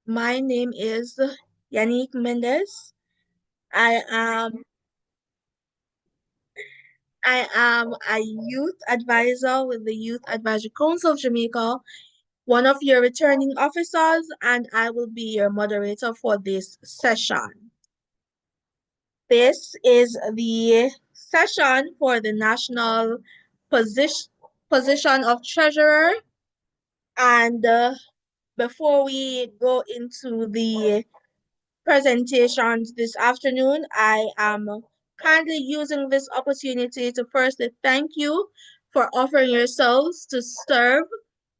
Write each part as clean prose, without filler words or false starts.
My name is Yannick Mendez. I am I am a youth advisor with the Youth Advisory Council of Jamaica, one of your returning officers, and I will be your moderator for this session. This is the session for the national position of treasurer. And before we go into the presentations this afternoon, I am kindly using this opportunity to firstly thank you for offering yourselves to serve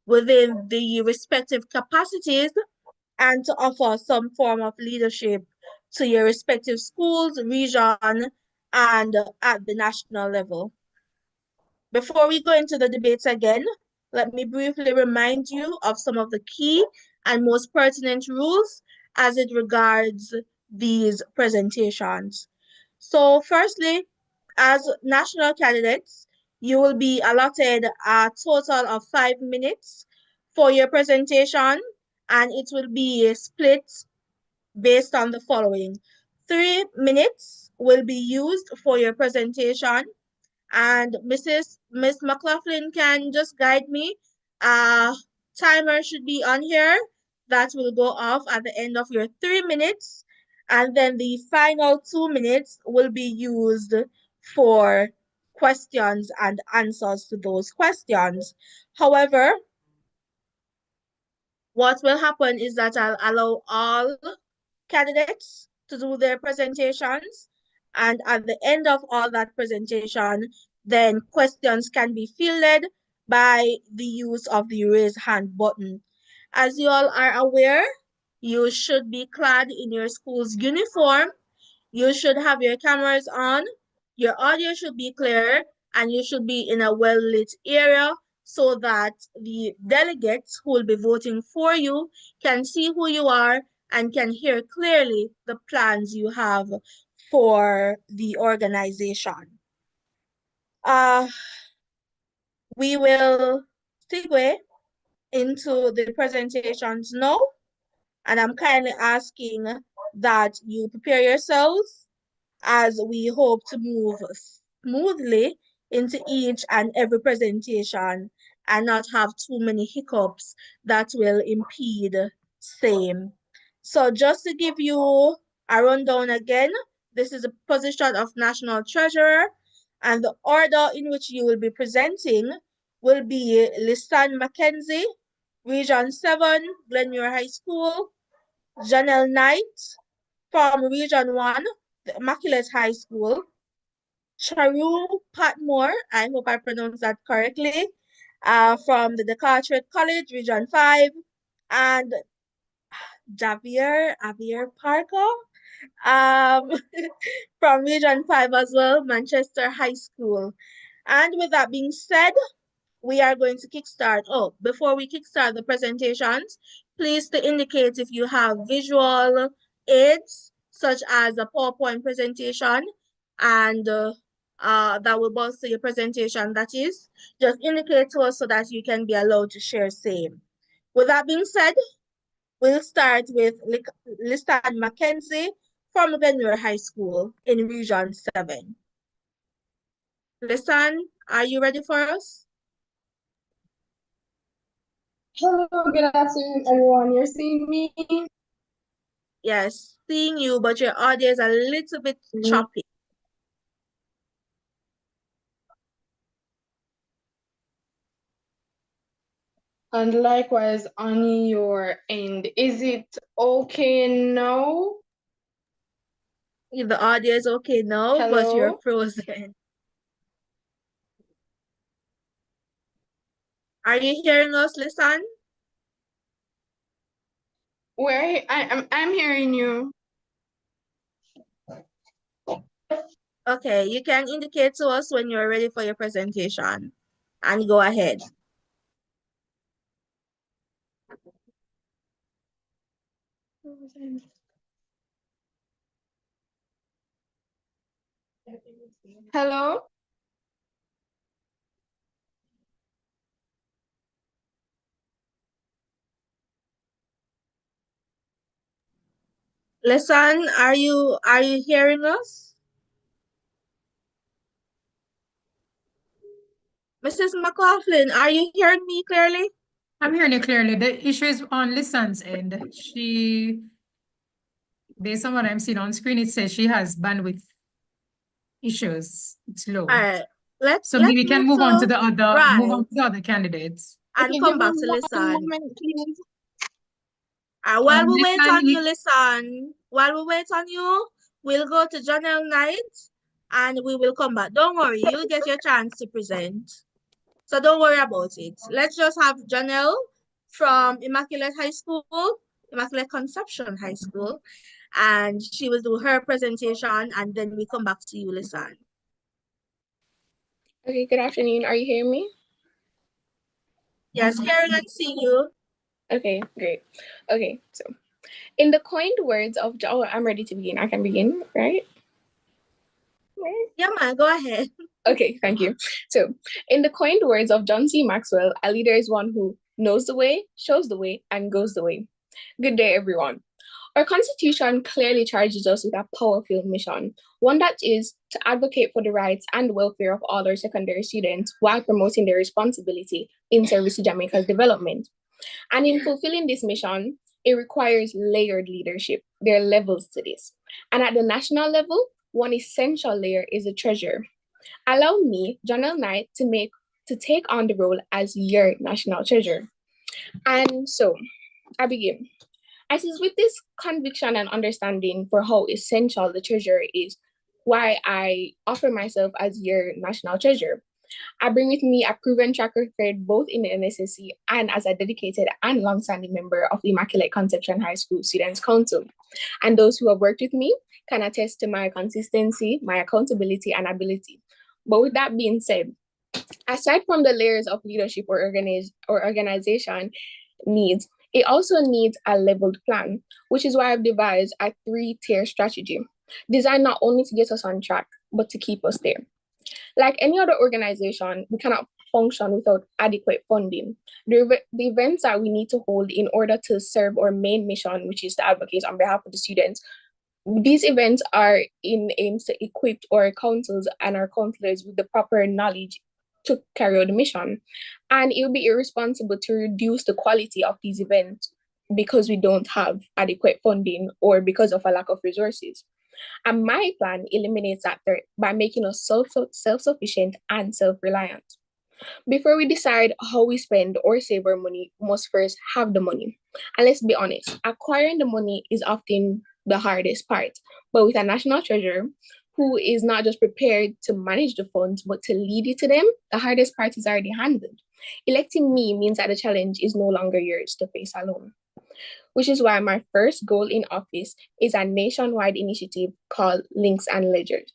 within the respective capacities and to offer some form of leadership to your respective schools, region, and at the national level. Before we go into the debates again, let me briefly remind you of some of the key and most pertinent rules as it regards these presentations. So firstly, as national candidates, you will be allotted a total of 5 minutes for your presentation, and it will be split based on the following. 3 minutes will be used for your presentation, and Miss McLaughlin can just guide me. Timer should be on here that will go off at the end of your 3 minutes, and then the final 2 minutes will be used for questions and answers to those questions. However, what will happen is that I'll allow all candidates to do their presentations. And at the end of all that presentation, then questions can be fielded by the use of the raise hand button. As you all are aware, you should be clad in your school's uniform. You should have your cameras on. Your audio should be clear, and you should be in a well-lit area so that the delegates who will be voting for you can see who you are and can hear clearly the plans you have for the organization. We will segue into the presentations now, and I'm kindly asking that you prepare yourselves as we hope to move smoothly into each and every presentation and not have too many hiccups that will impede same. So just to give you a rundown again, this is a position of National Treasurer, and the order in which you will be presenting will be Lisanne McKenzie, Region 7, Glenmuir High School, Janelle Knight from Region 1, the Immaculate High School, Charu Patmore, I hope I pronounced that correctly, from the Decarteret College, Region 5, and Javier Parker, um, from Region 5 as well, Manchester High School. And with that being said, we are going to kickstart. Oh, before we kickstart the presentations, please to indicate if you have visual aids, such as a PowerPoint presentation, and that will bolster your presentation, that is. Just indicate to us so that you can be allowed to share same. With that being said, we'll start with Lisanne McKenzie from Glenmuir High School in Region 7. Lisanne, are you ready for us? Hello, good afternoon, everyone. You're seeing me? Yes, seeing you, but your audio is a little bit choppy. And likewise on your end. Is it okay now? The audio is okay now, but you're Hello? frozen. Are you hearing us, Lisanne? I'm hearing you. Okay, you can indicate to us when you're ready for your presentation and go ahead. Hello? Lisanne, are you hearing us? Mrs. McLaughlin, are you hearing me clearly? I'm hearing you clearly. The issue is on Lisanne's end. Based on what I'm seeing on screen, it says she has bandwidth issues. It's All low. right. Let's So let's maybe we can move move on to to the other, move right on to the other candidates. and Okay, come give me back to one Lisanne. moment, please. While we wait Lisanne, on you, Lisanne, while we wait on you, we'll go to Janelle Knight and we will come back. Don't worry, you'll get your chance to present. So don't worry about it. Let's just have Janelle from Immaculate High School, Immaculate Conception High School, and she will do her presentation and then we come back to you, Lisanne. Okay, good afternoon. Are you hearing me? Yes, hearing and seeing you. Okay, great. Okay, so in the coined words of I'm ready to begin. I can begin, right? Yeah, man, go ahead. Okay, thank you. So, in the coined words of John C. Maxwell, a leader is one who knows the way, shows the way, and goes the way. Good day, everyone. Our Constitution clearly charges us with a powerful mission, one that is to advocate for the rights and welfare of all our secondary students while promoting their responsibility in service to Jamaica's development. And in fulfilling this mission, it requires layered leadership. There are levels to this. And at the national level, one essential layer is the treasurer. Allow me, Janelle Knight, to take on the role as your national treasurer. And so I begin. As is with this conviction and understanding for how essential the treasurer is, why I offer myself as your national treasurer. I bring with me a proven track record both in the NSSC and as a dedicated and long-standing member of the Immaculate Conception High School Students' Council. And those who have worked with me can attest to my consistency, my accountability, and ability. But with that being said, aside from the layers of leadership or organization needs, it also needs a leveled plan, which is why I've devised a 3-tier strategy designed not only to get us on track, but to keep us there. Like any other organization, we cannot function without adequate funding. The events that we need to hold in order to serve our main mission, which is to advocate on behalf of the students, these events are in aims to equip our councils and our counselors with the proper knowledge to carry out the mission. And it would be irresponsible to reduce the quality of these events because we don't have adequate funding or because of a lack of resources. And my plan eliminates that threat by making us self-sufficient and self-reliant. Before we decide how we spend or save our money, we must first have the money. And let's be honest, acquiring the money is often the hardest part. But with a national treasurer who is not just prepared to manage the funds, but to lead it to them, the hardest part is already handled. Electing me means that the challenge is no longer yours to face alone. Which is why my first goal in office is a nationwide initiative called Links and Ledgers.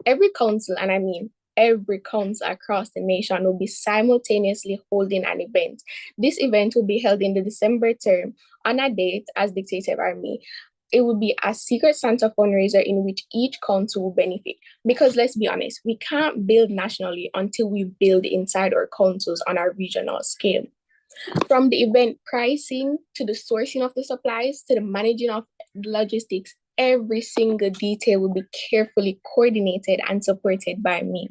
Every council, and I mean every council across the nation, will be simultaneously holding an event. This event will be held in the December term on a date as dictated by me. It will be a secret Santa fundraiser in which each council will benefit. Because let's be honest, we can't build nationally until we build inside our councils on a regional scale. From the event pricing to the sourcing of the supplies to the managing of logistics, every single detail will be carefully coordinated and supported by me.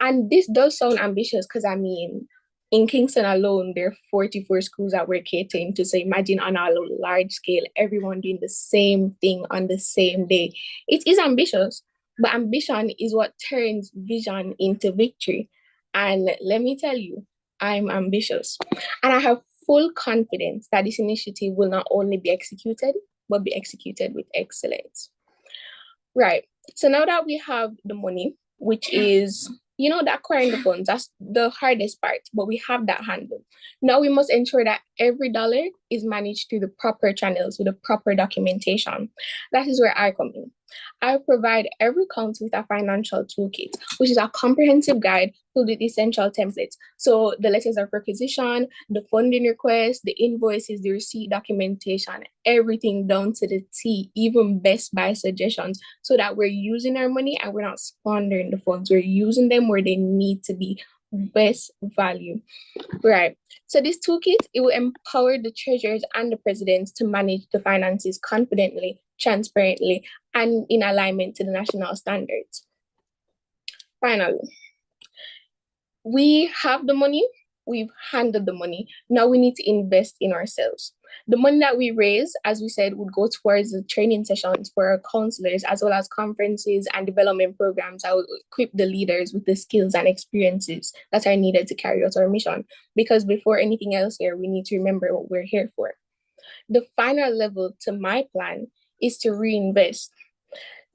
And this does sound ambitious because I mean, in Kingston alone, there are 44 schools that we're catering to. So imagine on a large scale, everyone doing the same thing on the same day. It is ambitious, but ambition is what turns vision into victory. And let me tell you, I'm ambitious. And I have full confidence that this initiative will not only be executed, but be executed with excellence. Right. So now that we have the money, which is, the acquiring the funds, that's the hardest part, but we have that handled. Now we must ensure that every dollar is managed through the proper channels with the proper documentation. That is where I come in. I provide every council with a financial toolkit, which is a comprehensive guide filled with essential templates. So the letters of requisition, the funding request, the invoices, the receipt documentation, everything down to the T, even best buy suggestions, so that we're using our money and we're not squandering the funds. We're using them where they need to be best value. Right. So this toolkit, it will empower the treasurers and the presidents to manage the finances confidently, transparently, and in alignment to the national standards. Finally, we have the money, we've handled the money. Now we need to invest in ourselves. The money that we raise, as we said, would go towards the training sessions for our counselors, as well as conferences and development programs that will equip the leaders with the skills and experiences that are needed to carry out our mission. Because before anything else here, we need to remember what we're here for. The final level to my plan is to reinvest.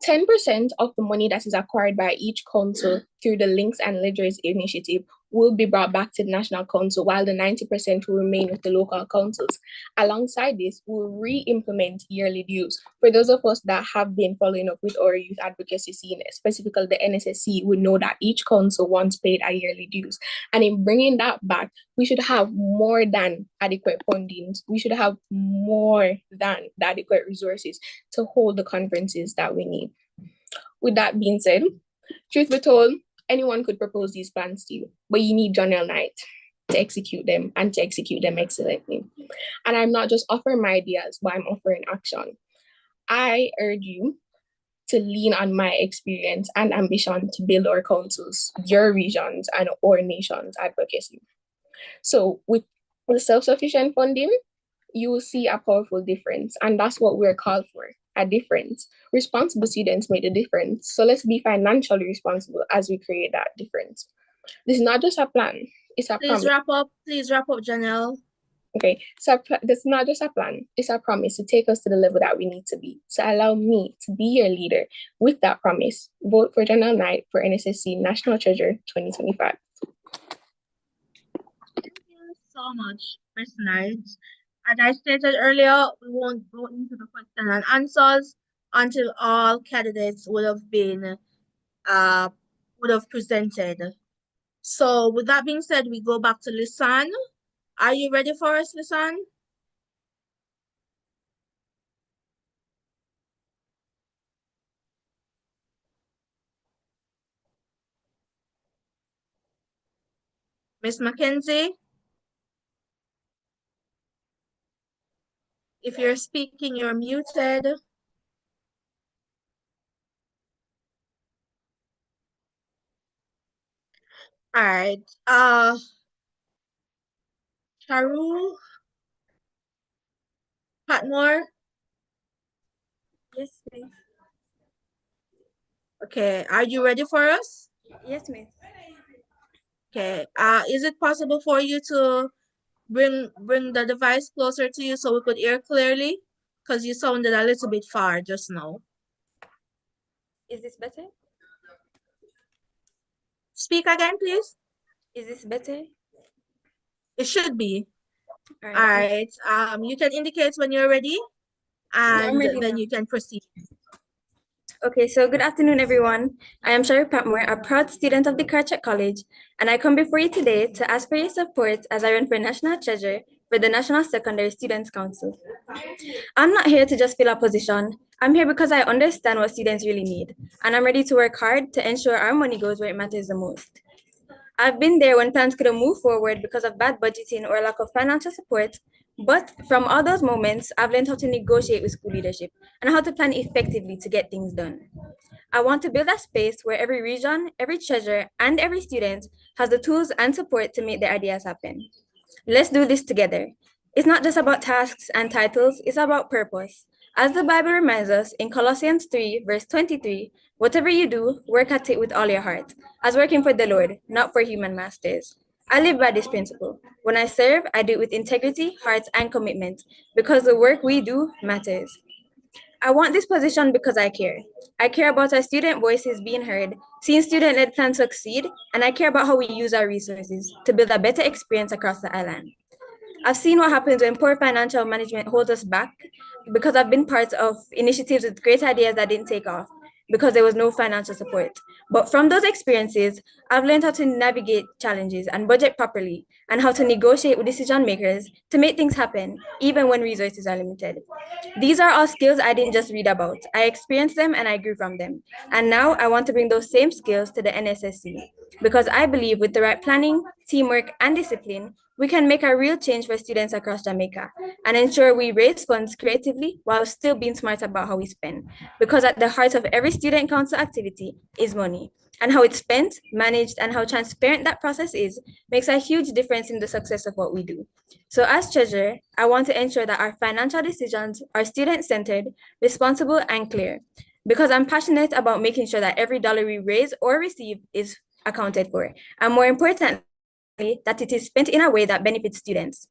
10% of the money that is acquired by each council through the Links and Ledgers initiative will be brought back to the National Council, while the 90% will remain with the local councils. Alongside this, we'll re-implement yearly dues. For those of us that have been following up with our youth advocacy scene, specifically the NSSC, we know that each council once paid a yearly dues. And in bringing that back, we should have more than adequate funding. We should have more than the adequate resources to hold the conferences that we need. With that being said, truth be told, anyone could propose these plans to you, but you need Janelle Knight to execute them and to execute them excellently. And I'm not just offering my ideas, but I'm offering action. I urge you to lean on my experience and ambition to build our councils, your regions, and our nation's advocacy. So with the self-sufficient funding, you will see a powerful difference. And that's what we're called for, a difference. Responsible students make a difference. So let's be financially responsible as we create that difference. This is not just a plan, it's a promise. Please wrap up, Janelle. Okay, so that's not just a plan, it's a promise to take us to the level that we need to be. So allow me to be your leader with that promise. Vote for Janelle Knight for NSSC National Treasure 2025. Thank you so much, Ms. Knight. As I stated earlier, we won't go into the question and answers until all candidates would have presented. So with that being said, we go back to Lisanne. Are you ready for us, Lisanne? Ms. McKenzie? If you're speaking, you're muted. All right. Charu Patmore. Yes, miss. Okay. Are you ready for us? Yes, miss. Okay. Is it possible for you to bring the device closer to you so we could hear clearly? Because you sounded a little bit far just now. Is this better? Speak again, please. Is this better? It should be. All All right. You can indicate when you're ready, and ready then now. you can proceed. Okay, so good afternoon, everyone. I am Charu Patmore, a proud student of the Karchak College, and I come before you today to ask for your support as I run for National Treasurer for the National Secondary Students' Council. I'm not here to just fill a position. I'm here because I understand what students really need, and I'm ready to work hard to ensure our money goes where it matters the most. I've been there when plans couldn't move forward because of bad budgeting or lack of financial support, but from all those moments, I've learned how to negotiate with school leadership and how to plan effectively to get things done. I want to build a space where every region, every treasurer, and every student has the tools and support to make their ideas happen. Let's do this together. It's not just about tasks and titles, it's about purpose. As the Bible reminds us in Colossians 3, verse 23, whatever you do, work at it with all your heart, as working for the Lord, not for human masters. I live by this principle. When I serve, I do it with integrity, heart, and commitment, because the work we do matters. I want this position because I care. I care about our student voices being heard, seeing student-led plans succeed, and I care about how we use our resources to build a better experience across the island. I've seen what happens when poor financial management holds us back because I've been part of initiatives with great ideas that didn't take off. because there was no financial support. But from those experiences, I've learned how to navigate challenges and budget properly, and how to negotiate with decision makers to make things happen, even when resources are limited. These are all skills I didn't just read about. I experienced them and I grew from them. And now I want to bring those same skills to the NSSC, because I believe with the right planning, teamwork, and discipline, we can make a real change for students across Jamaica and ensure we raise funds creatively while still being smart about how we spend. Because at the heart of every student council activity is money. And how it's spent, managed, and how transparent that process is makes a huge difference in the success of what we do. So, as treasurer, I want to ensure that our financial decisions are student centered, responsible, and clear. Because I'm passionate about making sure that every dollar we raise or receive is accounted for. And more importantly, that it is spent in a way that benefits students.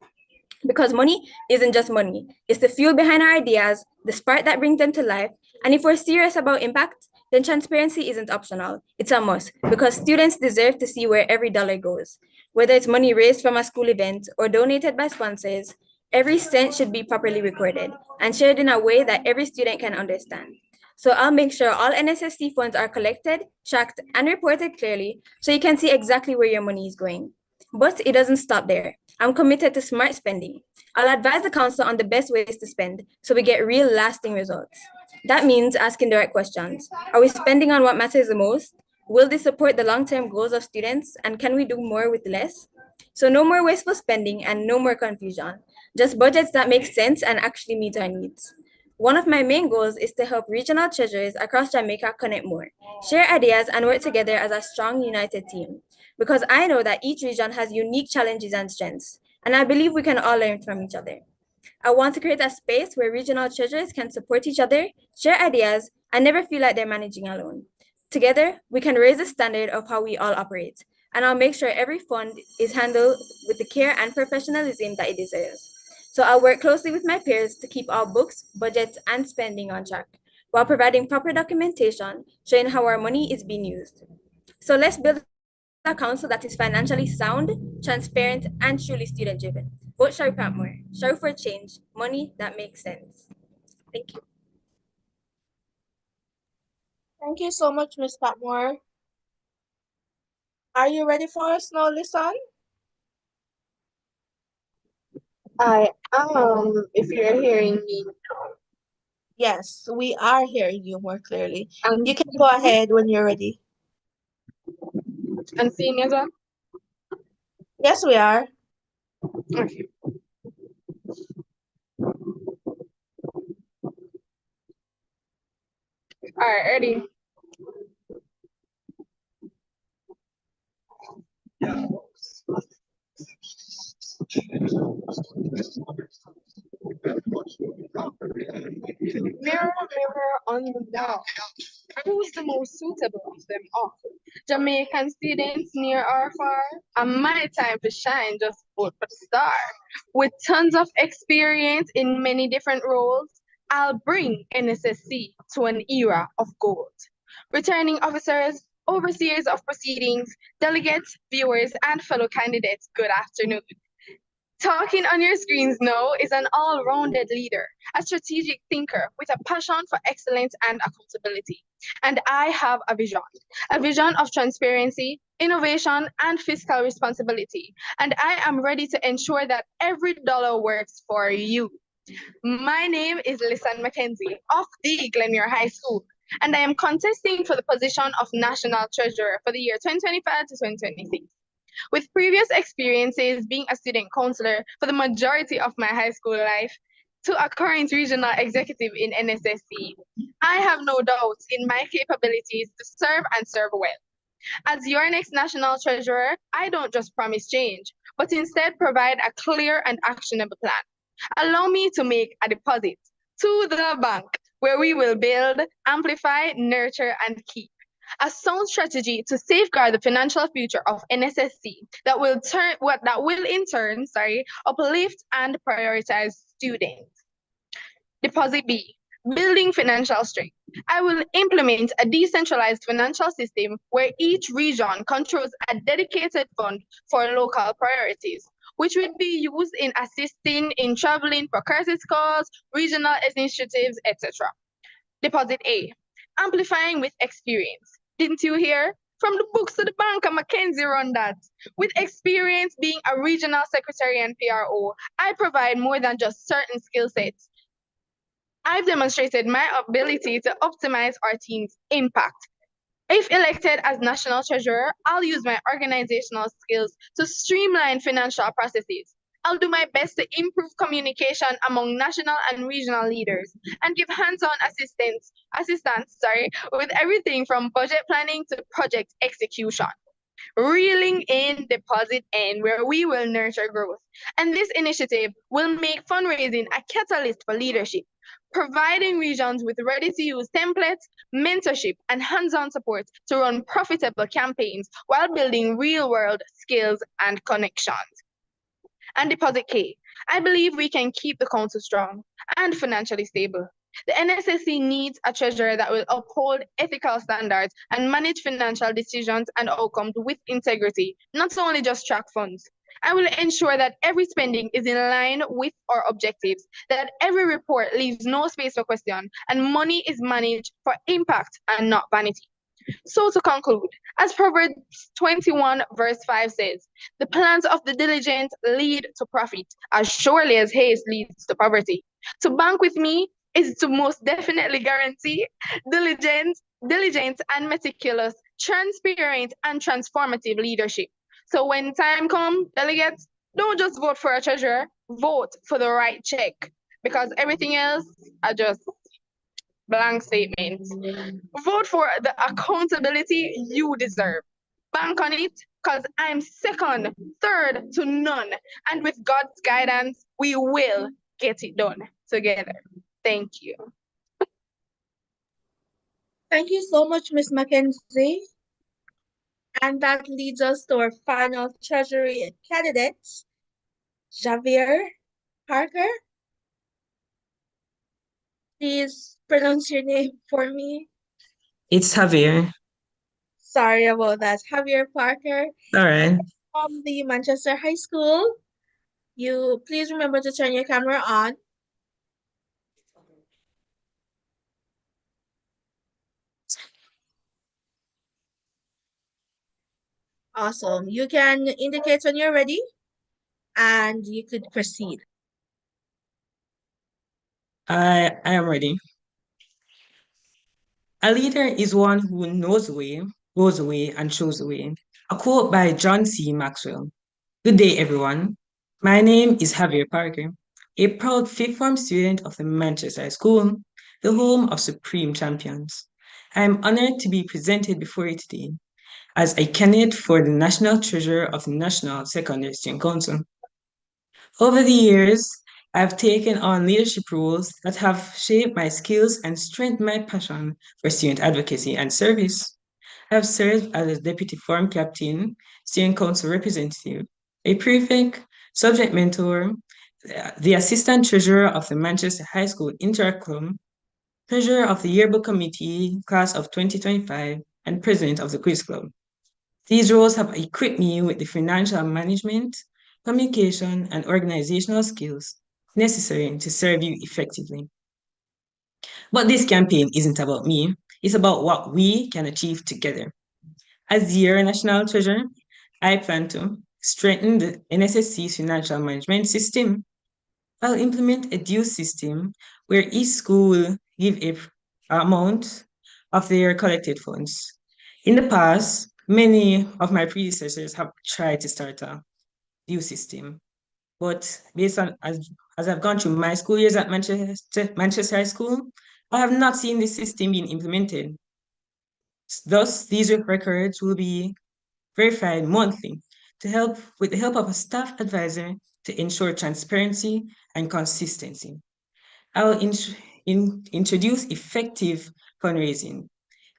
Because money isn't just money, it's the fuel behind our ideas, the spark that brings them to life. And if we're serious about impact, then transparency isn't optional, it's a must, because students deserve to see where every dollar goes. Whether it's money raised from a school event or donated by sponsors, every cent should be properly recorded and shared in a way that every student can understand. So I'll make sure all NSSC funds are collected, tracked, and reported clearly so you can see exactly where your money is going. But it doesn't stop there. I'm committed to smart spending. I'll advise the council on the best ways to spend so we get real lasting results. That means asking the right questions. Are we spending on what matters the most? Will this support the long-term goals of students? And can we do more with less? So no more wasteful spending and no more confusion. Just budgets that make sense and actually meet our needs. One of my main goals is to help regional treasurers across Jamaica connect more, share ideas, and work together as a strong, united team. Because I know that each region has unique challenges and strengths, and I believe we can all learn from each other. I want to create a space where regional treasurers can support each other, share ideas, and never feel like they're managing alone. Together, we can raise the standard of how we all operate, and I'll make sure every fund is handled with the care and professionalism that it deserves. So I'll work closely with my peers to keep our books, budgets, and spending on track, while providing proper documentation showing how our money is being used. So let's build a council that is financially sound, transparent, and truly student driven. Vote Charu Patmore. Charu for change. Money that makes sense. Thank you. Thank you so much, Ms. Patmore. Are you ready for us now, Lisanne? I am, if you're hearing me. Yes, we are hearing you more clearly. And, You can go ahead when you're ready. and seeing me as well? Yes, we are. Okay. All right, ready? Mirror, mirror on the wall, who's the most suitable of them all? Jamaican students near or far? And my time to shine, just vote for the star. With tons of experience in many different roles, I'll bring NSSC to an era of gold. Returning officers, overseers of proceedings, delegates, viewers, and fellow candidates, good afternoon. Talking on your screens now is an all-rounded leader, a strategic thinker with a passion for excellence and accountability. And I have a vision of transparency, innovation, and fiscal responsibility. And I am ready to ensure that every dollar works for you. My name is Lisanne McKenzie of the Glenmuir High School, and I am contesting for the position of National Treasurer for the year 2025 to 2026. With previous experiences being a student counselor for the majority of my high school life to a current regional executive in NSSC, I have no doubts in my capabilities to serve and serve well. As your next national treasurer, I don't just promise change, but instead provide a clear and actionable plan. Allow me to make a deposit to the bank where we will build, amplify, nurture, and keep a sound strategy to safeguard the financial future of NSSC that will in turn uplift and prioritize students. Deposit B, building financial strength. I will implement a decentralized financial system where each region controls a dedicated fund for local priorities, which would be used in assisting in traveling for crisis calls, regional initiatives, etc. Deposit A, amplifying with experience. Didn't you hear? From the books to the bank, McKenzie run that. With experience being a regional secretary and PRO, I provide more than just certain skill sets. I've demonstrated my ability to optimize our team's impact. If elected as national treasurer, I'll use my organizational skills to streamline financial processes. I'll do my best to improve communication among national and regional leaders and give hands-on assistance, with everything from budget planning to project execution. Reeling in Deposit N, where we will nurture growth. And this initiative will make fundraising a catalyst for leadership, providing regions with ready-to-use templates, mentorship, and hands-on support to run profitable campaigns while building real-world skills and connections. And Deposit K, I believe we can keep the council strong and financially stable. The NSSC needs a treasurer that will uphold ethical standards and manage financial decisions and outcomes with integrity, not only just track funds. I will ensure that every spending is in line with our objectives, that every report leaves no space for question, and money is managed for impact and not vanity. So to conclude, as Proverbs 21 verse 5 says, the plans of the diligent lead to profit, as surely as haste leads to poverty. To bank with me is to most definitely guarantee diligent and meticulous, transparent and transformative leadership. So when time comes, delegates, don't just vote for a treasurer, vote for the right check, because everything else are just blank statements. Vote for the accountability you deserve. Bank on it, because I'm second, third to none. And with God's guidance, we will get it done together. Thank you. Thank you so much, Ms. McKenzie. And that leads us to our final treasury candidate, Javier Parker. Please pronounce your name for me. It's Javier. Sorry about that. Javier Parker All right. from the Manchester High School. You please remember to turn your camera on. Awesome. You can indicate when you're ready and you could proceed. I am ready. A leader is one who knows the way, goes the way, and shows the way. A quote by John C. Maxwell. Good day, everyone. My name is Javier Parker, a proud fifth form student of the Manchester High School, the home of supreme champions. I am honored to be presented before you today as a candidate for the National Treasurer of the National Secondary Student Council. Over the years, I've taken on leadership roles that have shaped my skills and strengthened my passion for student advocacy and service. I have served as a deputy forum captain, student council representative, a prefect, subject mentor, the assistant treasurer of the Manchester High School Interact Club, treasurer of the yearbook committee, class of 2025, and president of the quiz club. These roles have equipped me with the financial management, communication, and organizational skills necessary to serve you effectively. But this campaign isn't about me, it's about what we can achieve together. As your national treasurer, I plan to strengthen the NSSC's financial management system. I'll implement a due system where each school will give a amount of their collected funds. In the past, many of my predecessors have tried to start a due system, but based on as I've gone through my school years at Manchester High School, I have not seen this system being implemented. Thus, these records will be verified monthly with the help of a staff advisor to ensure transparency and consistency. I will introduce effective fundraising.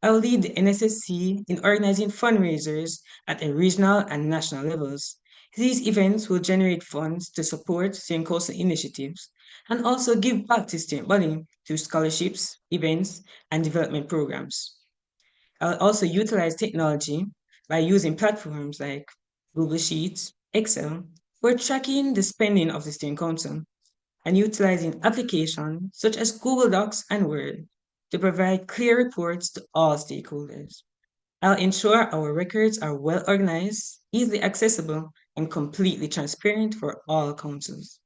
I will lead the NSSC in organizing fundraisers at the regional and national levels. These events will generate funds to support student council initiatives and also give back to student body through scholarships, events, and development programs. I'll also utilize technology by using platforms like Google Sheets, Excel, for tracking the spending of the student council and utilizing applications such as Google Docs and Word to provide clear reports to all stakeholders. I'll ensure our records are well organized, easily accessible, and completely transparent for all councils.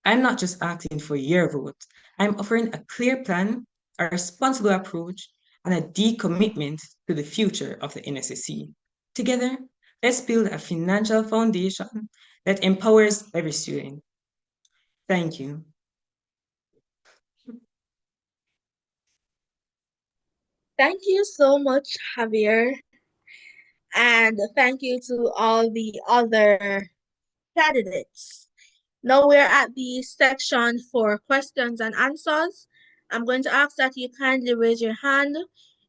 I'm not just asking for your vote. I'm offering a clear plan, a responsible approach, and a deep commitment to the future of the NSSC. Together, let's build a financial foundation that empowers every student. Thank you. Thank you so much, Javier. And thank you to all the other candidates. Now we're at the section for questions and answers. I'm going to ask that you kindly raise your hand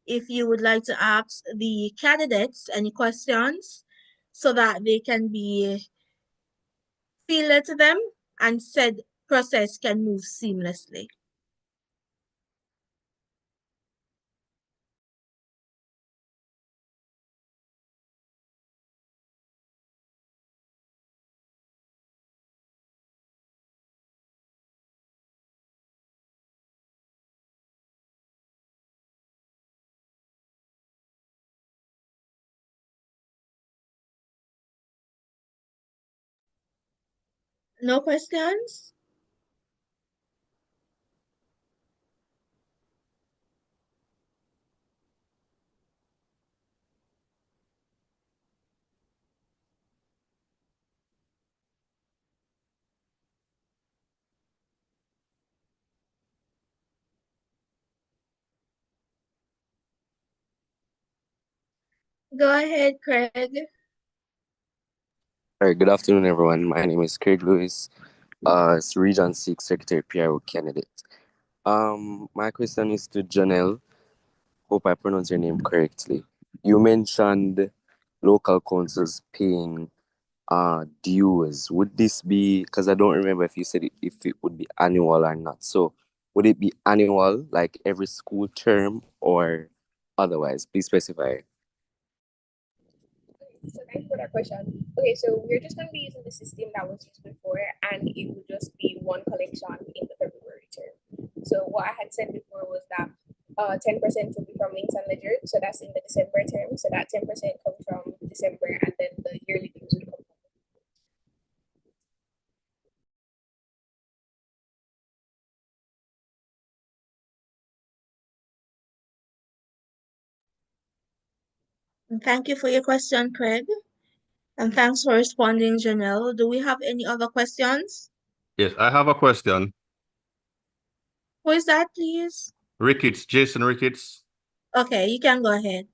if you would like to ask the candidates any questions so that they can be fielded to them and said process can move seamlessly. No questions? Go ahead, Craig. All right, good afternoon, everyone. My name is Craig Lewis, Region 6 Secretary PRO candidate. My question is to Janelle. Hope I pronounce your name correctly. You mentioned local councils paying dues. Would this be, because I don't remember if you said if it would be annual or not. So would it be annual, like every school term, or otherwise? Please specify. So thank you for that question. Okay, so we're just going to be using the system that was used before, and it would just be one collection in the February term. So what I had said before was that 10% will be from links and ledger, so that's in the December term. So that 10% comes from December, and then the yearly dues would come. Thank you for your question, Craig. And thanks for responding, Janelle. Do we have any other questions? Yes, I have a question. Who is that, please? Ricketts, Jason Ricketts. Okay, you can go ahead.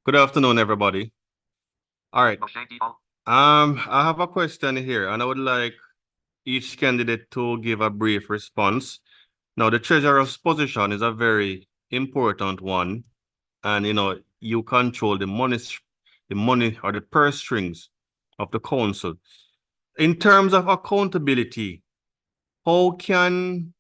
Good afternoon, everybody. All right. I have a question here, and I would like each candidate to give a brief response. Now, the treasurer's position is a very important one, and you control the money or the purse strings of the council. In terms of accountability, how can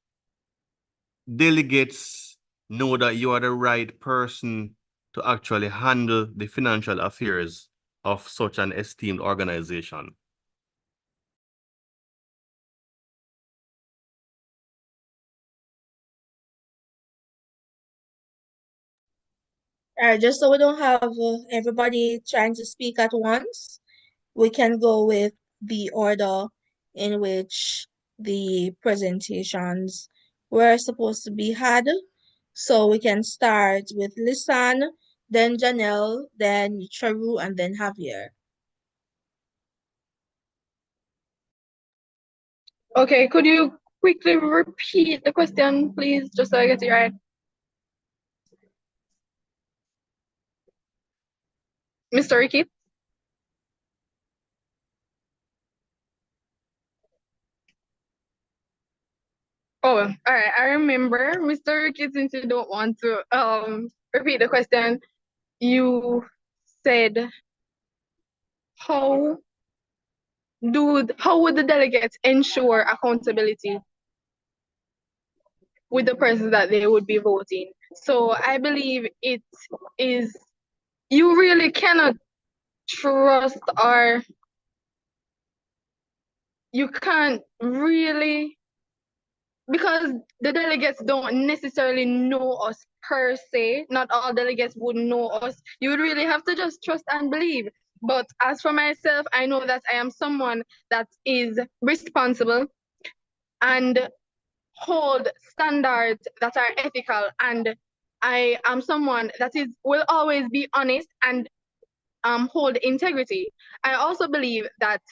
delegates know that you are the right person to actually handle the financial affairs of such an esteemed organization? All right, just so we don't have everybody trying to speak at once, we can go with the order in which the presentations were supposed to be had. So we can start with Lisanne, then Janelle, then Charu, and then Javier. Okay, could you quickly repeat the question, please, just so I get it right? Mr. Ricky? Oh, all right. I remember, Mr. Ricky, since you don't want to repeat the question, you said how would the delegates ensure accountability with the person that they would be voting? So I believe it is, you really cannot trust, or you can't really because the delegates don't necessarily know us per se. Not all delegates would know us. You would really have to just trust and believe. But as for myself, I know that I am someone that is responsible and hold standards that are ethical, and I am someone that will always be honest and hold integrity. I also believe that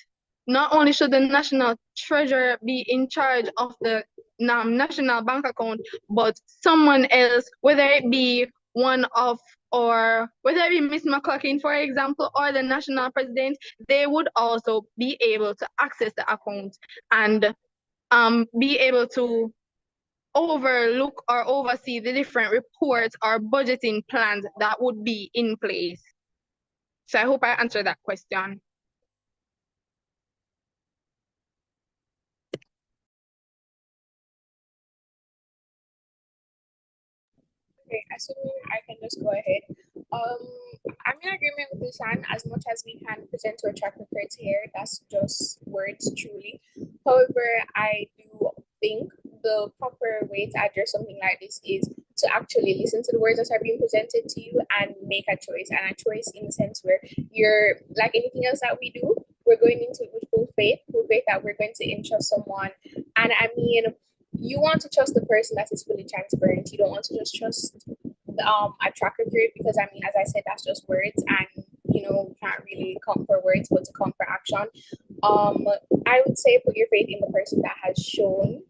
not only should the national treasurer be in charge of the national bank account, but someone else, whether it be whether it be Miss McCloughin, for example, or the national president, they would also be able to access the account and be able to overlook or oversee the different reports or budgeting plans that would be in place. So I hope I answered that question. Okay, assuming I can just go ahead. I'm in agreement with Lisanne. As much as we can present to track records here, that's just words truly. However, I do think the proper way to address something like this is to actually listen to the words that are being presented to you and make a choice. And a choice in the sense where you're, like anything else that we do, we're going into it with full faith that we're going to entrust someone. And I mean, you want to trust the person that is fully transparent. You don't want to just trust a track record, because I mean, as I said, that's just words, and you know, can't really come for words, but to come for action. I would say put your faith in the person that has shown.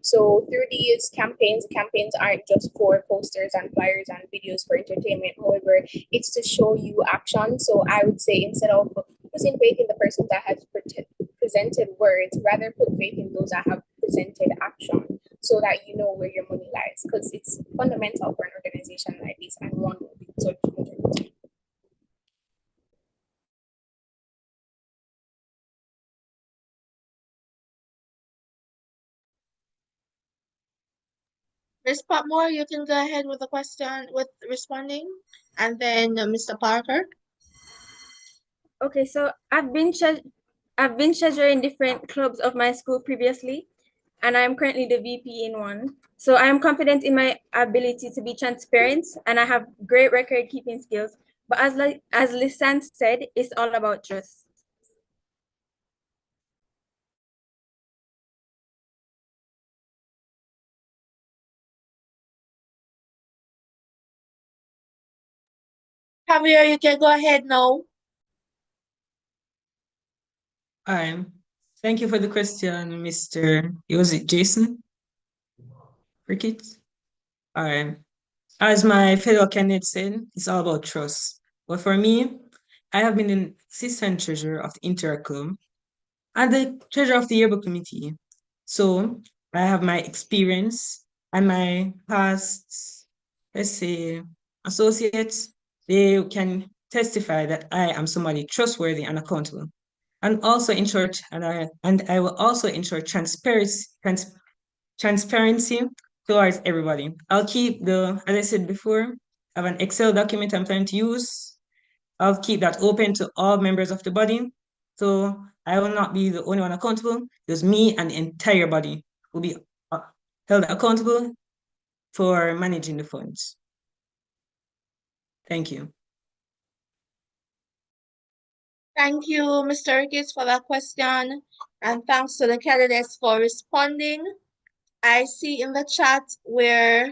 So through these campaigns aren't just for posters and flyers and videos for entertainment. However, it's to show you action. So I would say, instead of putting faith in the person that has presented words, rather put faith in those that have presented action, so that you know where your money lies, because it's fundamental for an organization like this and one with such integrity. Ms. Patmore, you can go ahead with the question, with responding, and then Mr. Parker. Okay, so I've been treasurer in different clubs of my school previously, and I'm currently the VP in one. So I am confident in my ability to be transparent, and I have great record keeping skills. But as Lisanne said, it's all about trust. Javier, you can go ahead now. Hi. Thank you for the question, Mr. Was it Jason? Cricket? All right. As my fellow candidate said, it's all about trust. But for me, I have been an assistant treasurer of the Inter Club and the treasurer of the yearbook committee. So I have my experience and my past, let's say, associates. They can testify that I am somebody trustworthy and accountable. And also ensure, and I will also ensure transparency towards everybody. I'll keep as I said before, I have an Excel document I'm planning to use. I'll keep that open to all members of the body. So I will not be the only one accountable. Because me and the entire body will be held accountable for managing the funds. Thank you. Thank you, Mr. Ricketts, for that question. And thanks to the candidates for responding. I see in the chat where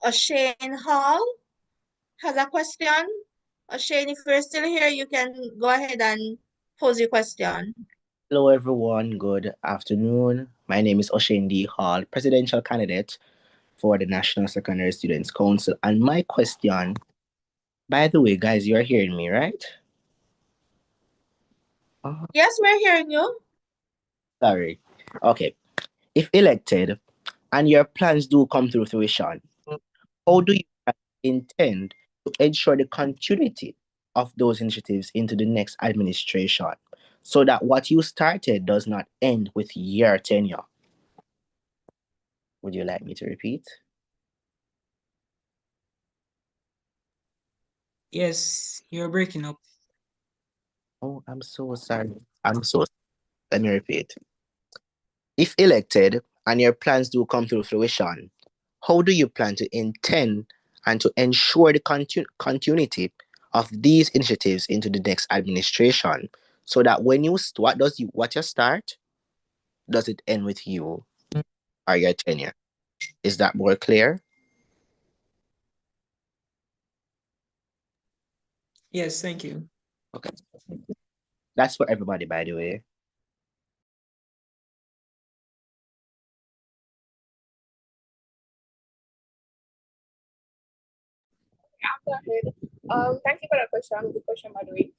O'Shane Hall has a question. O'Shane, if you're still here, you can go ahead and pose your question. Hello, everyone. Good afternoon. My name is O'Shane D. Hall, presidential candidate for the National Secondary Students Council. And my question, by the way, guys, you're hearing me, right? Yes, we're hearing you. Sorry. Okay. If elected and your plans do come to fruition, how do you intend to ensure the continuity of those initiatives into the next administration so that what you started does not end with your tenure? Would you like me to repeat? Yes, you're breaking up. Oh, I'm so sorry. Let me repeat. If elected and your plans do come to fruition, how do you plan to intend and to ensure the continuity of these initiatives into the next administration, so that when you what you start, does it end with you or your tenure? Is that more clear? Yes, thank you. Okay. That's for everybody, by the way. Go ahead. Thank you for that question. Good question, by the way.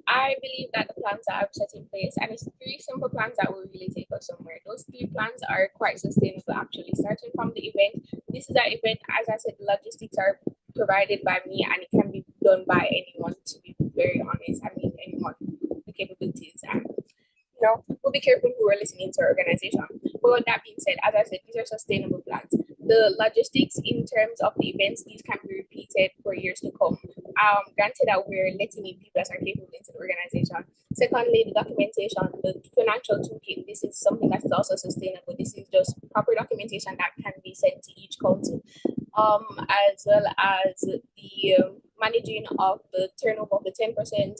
I believe that the plans that I've set in place, and it's three simple plans that will really take us somewhere. Those three plans are quite sustainable, actually. Starting from the event, this is an event, as I said, logistics are provided by me, and it can be done by anyone, to be very honest. I mean, anyone with the capabilities, and we'll be careful who are listening to our organization. But with that being said, as I said, these are sustainable plans. The logistics in terms of the events, these can be repeated for years to come. Granted that we're letting in people that are capable into the organization. Secondly, the documentation, the financial toolkit, this is something that is also sustainable. This is just proper documentation that can be sent to each council. As well as the managing of the turnover of the 10%,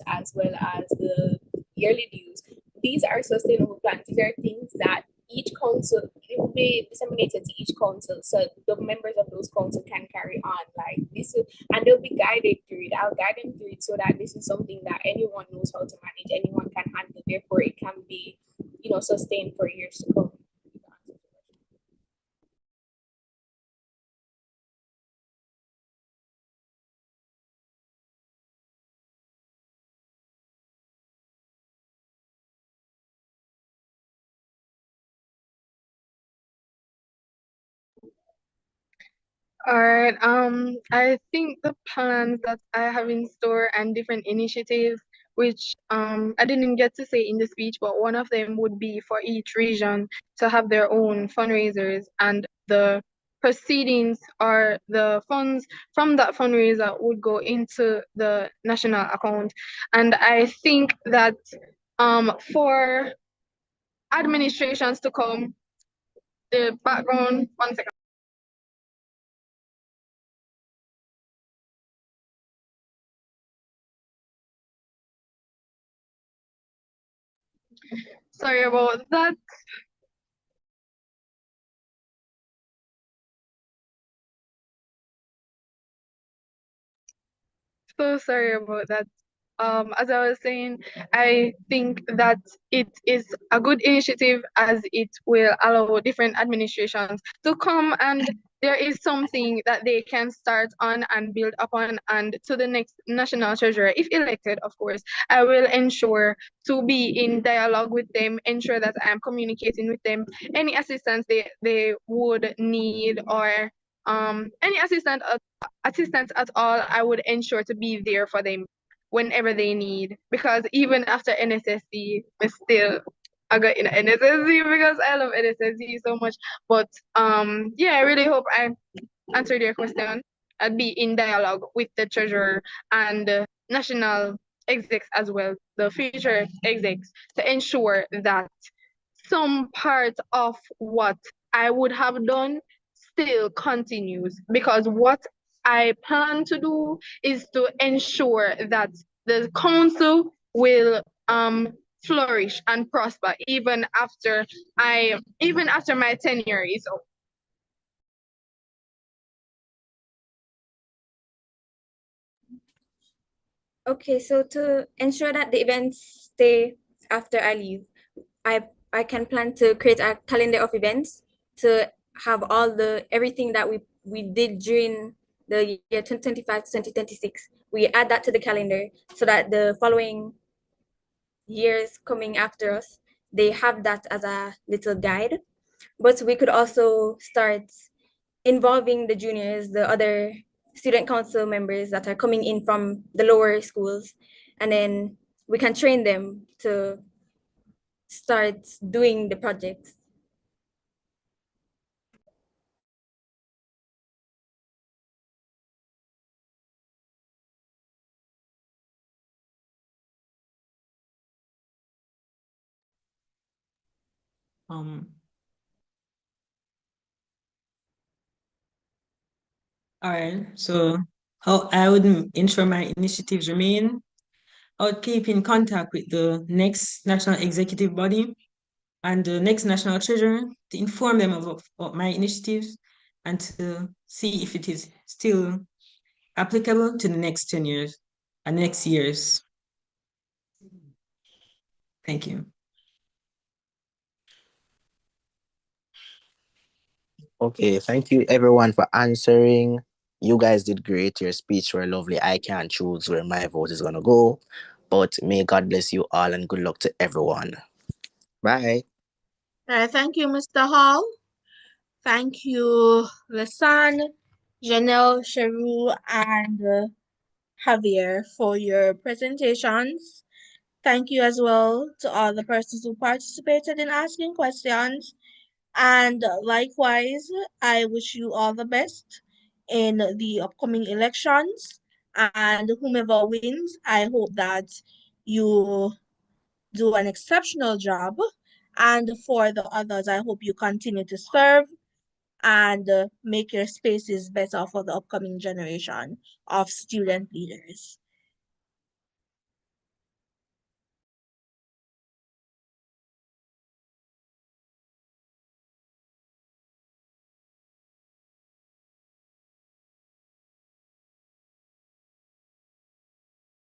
as well as the yearly dues. These are sustainable plans. These are things that each council, it will be disseminated to each council, so the members of those council can carry on like this, and they'll be guided through it. I'll guide them through it so that this is something that anyone knows how to manage, anyone can handle. Therefore, it can be, sustained for years to come. All right. I think the plans that I have in store and different initiatives, which I didn't get to say in the speech, but one of them would be for each region to have their own fundraisers, and the proceedings or the funds from that fundraiser would go into the national account. And I think that for administrations to come, the background, one second. Sorry about that. So sorry about that. As I was saying, I think that it is a good initiative, as it will allow different administrations to come, and there is something that they can start on and build upon. And to the next national treasurer, if elected, of course, I will ensure to be in dialogue with them, ensure that I am communicating with them, any assistance they would need, or any assistance at all, I would ensure to be there for them whenever they need. Because even after NSSC, I got in NSSC because I love NSSC so much. But yeah, I really hope I answered your question. I'd be in dialogue with the treasurer and national execs as well, the future execs, to ensure that some part of what I would have done still continues, because what I plan to do is to ensure that the council will flourish and prosper even after my tenure is over. Okay, so to ensure that the events stay after I leave, I can plan to create a calendar of events to have everything that we did during the year 2025 to 2026. We add that to the calendar so that the following years coming after us, they have that as a little guide. But we could also start involving the juniors, the other student council members that are coming in from the lower schools, and then we can train them to start doing the projects. Um, All right. So how I would ensure my initiatives remain, I would keep in contact with the next national executive body and the next national treasurer to inform them of my initiatives and to see if it is still applicable to the next 10 years and next years. Thank you. Okay, thank you everyone for answering. You guys did great. Your speech were lovely. I can't choose where my vote is gonna go, but may God bless you all and good luck to everyone. Bye. Thank you, Mr. Hall. Thank you, Lisanne, Janelle, Charu, and Javier for your presentations. Thank you as well to all the persons who participated in asking questions. And likewise, I wish you all the best in the upcoming elections. And whomever wins, I hope that you do an exceptional job. And for the others, I hope you continue to serve and make your spaces better for the upcoming generation of student leaders.